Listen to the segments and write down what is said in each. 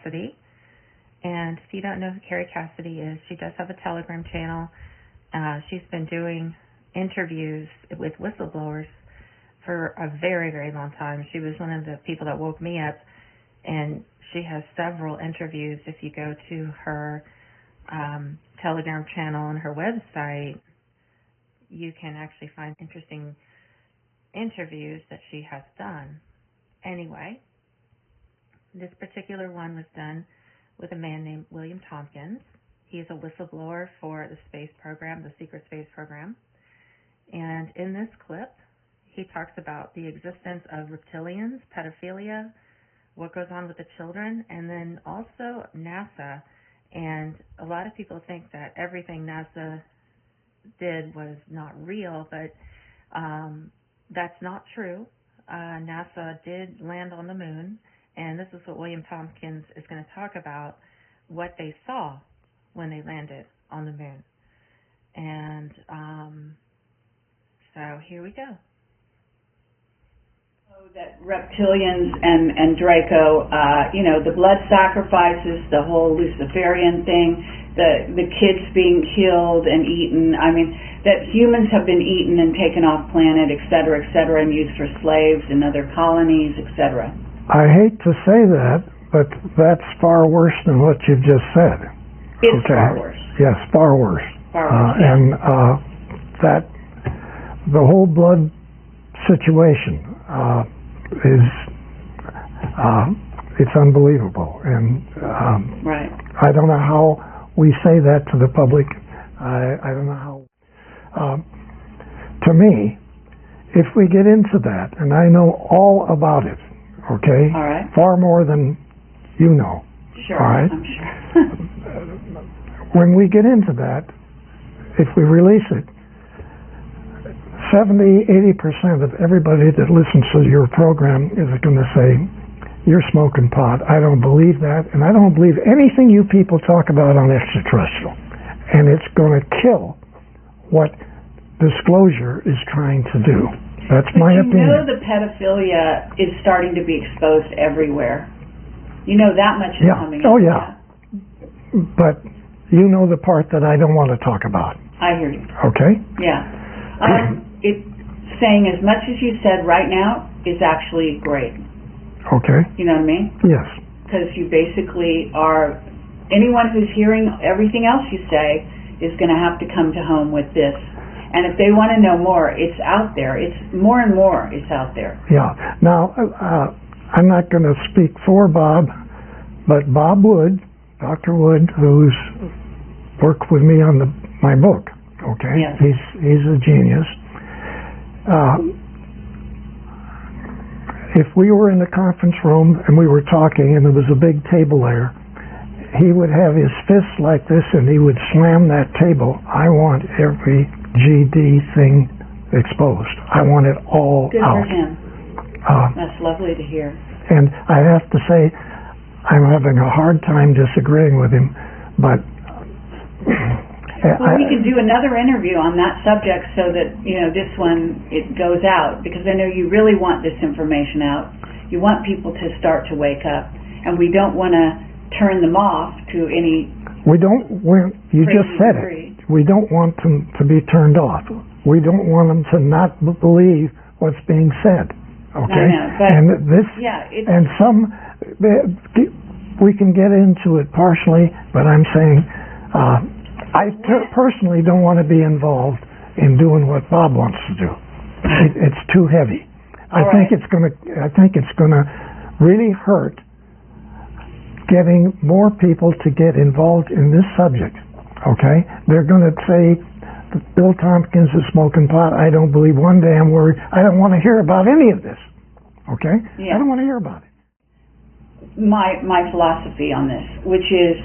Cassidy. And if you don't know who Carrie Cassidy is, she does have a Telegram channel. She's been doing interviews with whistleblowers for a very, very long time. She was one of the people that woke me up, and she has several interviews. If you go to her Telegram channel and her website, you can actually find interesting interviews that she has done. Anyway, this particular one was done with a man named William Tompkins. He is a whistleblower for the space program, the secret space program. And in this clip, he talks about the existence of reptilians, pedophilia, what goes on with the children, and then also NASA. And a lot of people think that everything NASA did was not real, but that's not true. NASA did land on the moon, and this is what William Tompkins is going to talk about, what they saw when they landed on the moon. And so here we go. That reptilians and Draco, the blood sacrifices, the whole Luciferian thing, the kids being killed and eaten. I mean, that humans have been eaten and taken off planet, et cetera, and used for slaves in other colonies, etc. I hate to say that, but that's far worse than what you've just said. It's far worse. Yes, far worse. Far worse, yeah. And that the whole blood situation is it's unbelievable, and right. I don't know how we say that to the public. I don't know how. To me, if we get into that, and I know all about it, okay, all right, far more than you know. Sure, all right? I'm sure. When we get into that, if we release it, 70-80% of everybody that listens to your program is going to say, you're smoking pot. I don't believe that, and I don't believe anything you people talk about on extraterrestrial. And it's going to kill what disclosure is trying to do. That's my opinion. You know the pedophilia is starting to be exposed everywhere. You know that much is coming out. Oh, yeah. But you know the part that I don't want to talk about. I hear you. Okay? Yeah. It's saying as much as you said right now is actually great. Okay. You know what I mean? Yes. Because you basically are, anyone who's hearing everything else you say is going to have to come to home with this. And if they want to know more, it's out there. It's more and more, it's out there. Yeah. Now, I'm not going to speak for Bob, but Bob Wood, Dr. Wood, who's worked with me on my book, okay? Yes. He's a genius. If we were in the conference room and we were talking and there was a big table there, he would have his fists like this and he would slam that table. I want every GD thing exposed. I want it all Good out. for him. That's lovely to hear. And I have to say, I'm having a hard time disagreeing with him, but well, we can do another interview on that subject so that, this one, it goes out, because I know you really want this information out. You want people to start to wake up, and we don't want to turn them off to any... You just said it. We don't want them to be turned off. We don't want them to not believe what's being said. Okay? I know, but and this, and we can get into it partially, but I'm saying... I personally don't want to be involved in doing what Bob wants to do. It's too heavy. I think it's going to really hurt getting more people to get involved in this subject. Okay? They're going to say Bill Tompkins is smoking pot. I don't believe one damn word. I don't want to hear about any of this. Okay? Yeah. I don't want to hear about it. My philosophy on this, which is,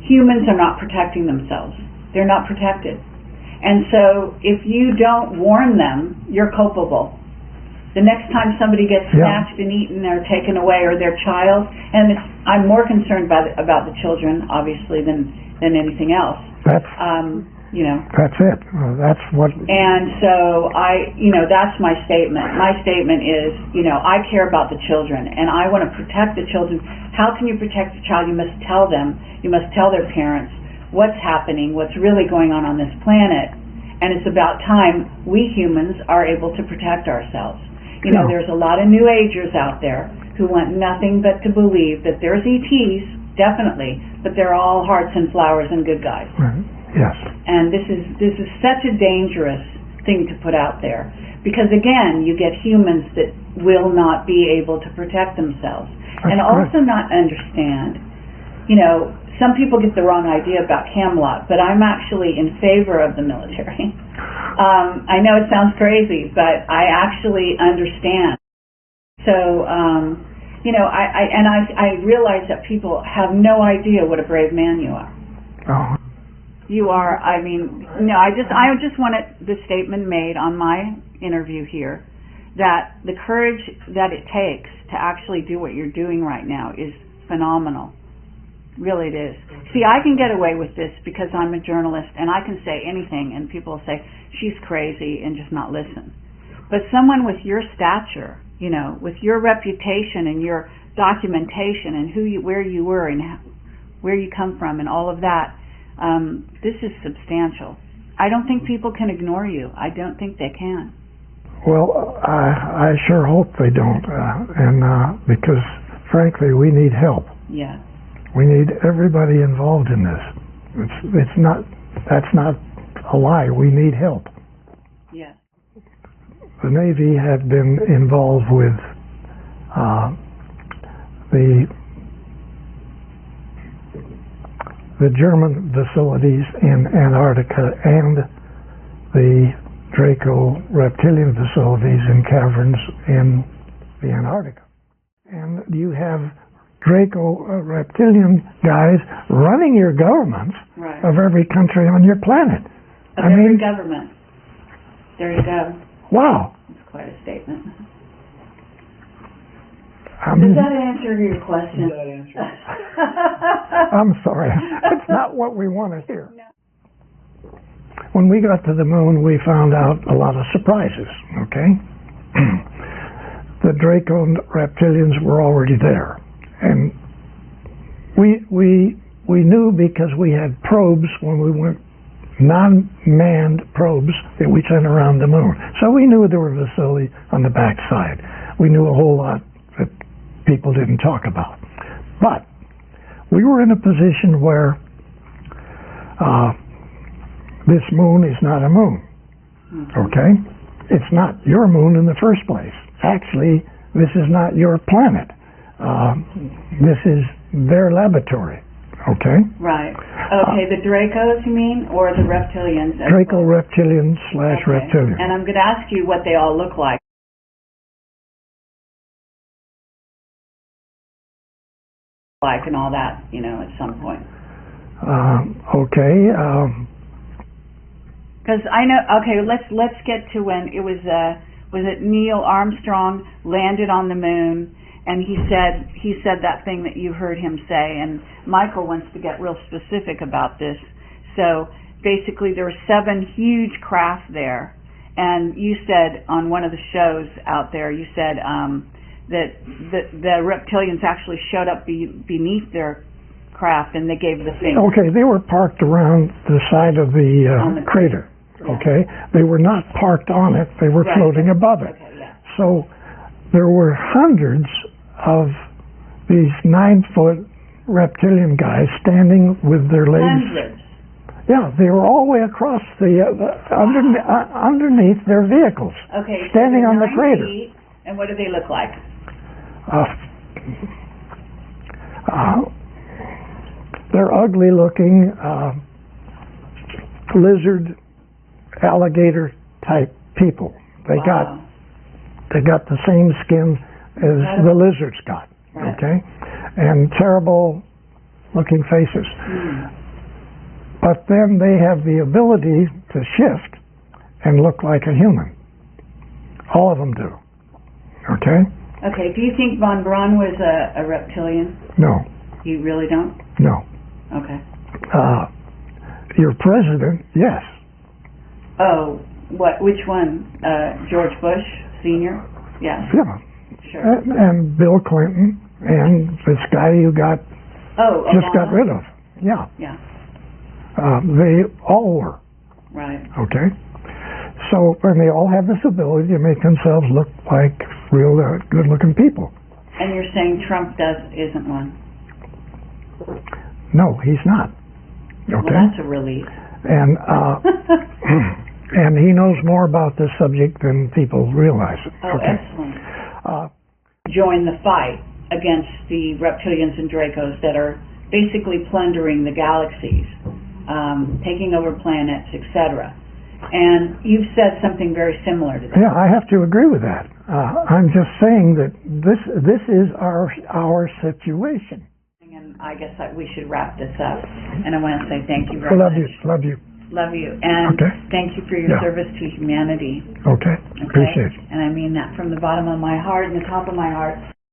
humans are not protecting themselves. They're not protected. And so if you don't warn them, you're culpable. The next time somebody gets snatched and eaten or taken away, or their child, and I'm more concerned about the children, obviously, than anything else. you know. That's it. That's what. And so that's my statement. My statement is, I care about the children, and I want to protect the children. How can you protect the child? You must tell them. You must tell their parents what's happening, what's really going on this planet. And it's about time we humans are able to protect ourselves. There's a lot of New Agers out there who want nothing but to believe that there's ETs, definitely, but they're all hearts and flowers and good guys. Right. Yes. And this is such a dangerous thing to put out there, because again, you get humans that will not be able to protect themselves. That's and correct. Also not understand, some people get the wrong idea about Camelot, but I'm actually in favor of the military. I know it sounds crazy, but I actually understand. So, I realize that people have no idea what a brave man you are. Oh. You are, I just wanted the statement made on my interview here that the courage that it takes to actually do what you're doing right now is phenomenal. Really it is. See, I can get away with this because I'm a journalist and I can say anything and people will say, she's crazy, and just not listen. But someone with your stature, with your reputation and your documentation and where you were and where you come from and all of that, this is substantial. I don't think people can ignore you. I don't think they can. Well, I sure hope they don't, because frankly, we need help. Yeah. We need everybody involved in this. That's not a lie. We need help. Yeah. The Navy had been involved with the German facilities in Antarctica and the Draco reptilian facilities in caverns in the Antarctica. And you have Draco reptilian guys running your governments right. of every country on your planet. Every government. There you go. Wow. That's quite a statement. Does that answer your question? I'm sorry. That's not what we want to hear. No. When we got to the moon, we found out a lot of surprises, okay? The Draco reptilians were already there. And we knew because we had probes when we went, non-manned probes that we sent around the moon. So we knew there were facilities on the backside. We knew a whole lot that people didn't talk about. But we were in a position where this moon is not a moon, okay? It's not your moon in the first place. Actually, this is not your planet. This is their laboratory, okay? Right. Okay, the Dracos, you mean, or the reptilians? Draco reptilian / reptilian. And I'm going to ask you what they all look like. And all that, at some point. Okay. Because I know. Okay, let's get to when it was it Neil Armstrong landed on the moon, and he said that thing that you heard him say, and Michael wants to get real specific about this. So basically, there were 7 huge craft there, and you said on one of the shows out there, you said that the reptilians actually showed up beneath their craft and they gave the finger. Okay, they were parked around the side of the crater. Yeah. Okay, they were not parked on it; they were floating above it. Okay, yeah. So there were hundreds of these 9-foot reptilian guys standing with their legs. Hundreds. Yeah, they were all the way across underneath their vehicles. Okay, standing so on the 9 crater. feet, and what do they look like? They're ugly looking, lizard, alligator type people. They got the same skin as the lizards got, right. Okay? And terrible looking faces. But then they have the ability to shift and look like a human. All of them do. Okay? Okay, do you think Von Braun was a reptilian? No. You really don't? No. Okay. your president, yes. Oh, which one? George Bush Sr.? Yes. Yeah. Sure. And Bill Clinton and this guy you got Obama. rid of. Yeah. Yeah. They all were. Right. Okay. So, and they all have this ability to make themselves look like real good-looking people. And you're saying Trump isn't one? No, he's not. Okay. Well, that's a relief. And and he knows more about this subject than people realize. Oh, okay. Excellent. Uh, Join the fight against the reptilians and Dracos that are basically plundering the galaxies, taking over planets, etc. And you've said something very similar to that. Yeah, I have to agree with that. I'm just saying that this is our situation. And I guess we should wrap this up. And I want to say thank you very much. Love you. Love you. And okay. Thank you for your service to humanity. Okay. Appreciate it. And I mean that from the bottom of my heart and the top of my heart.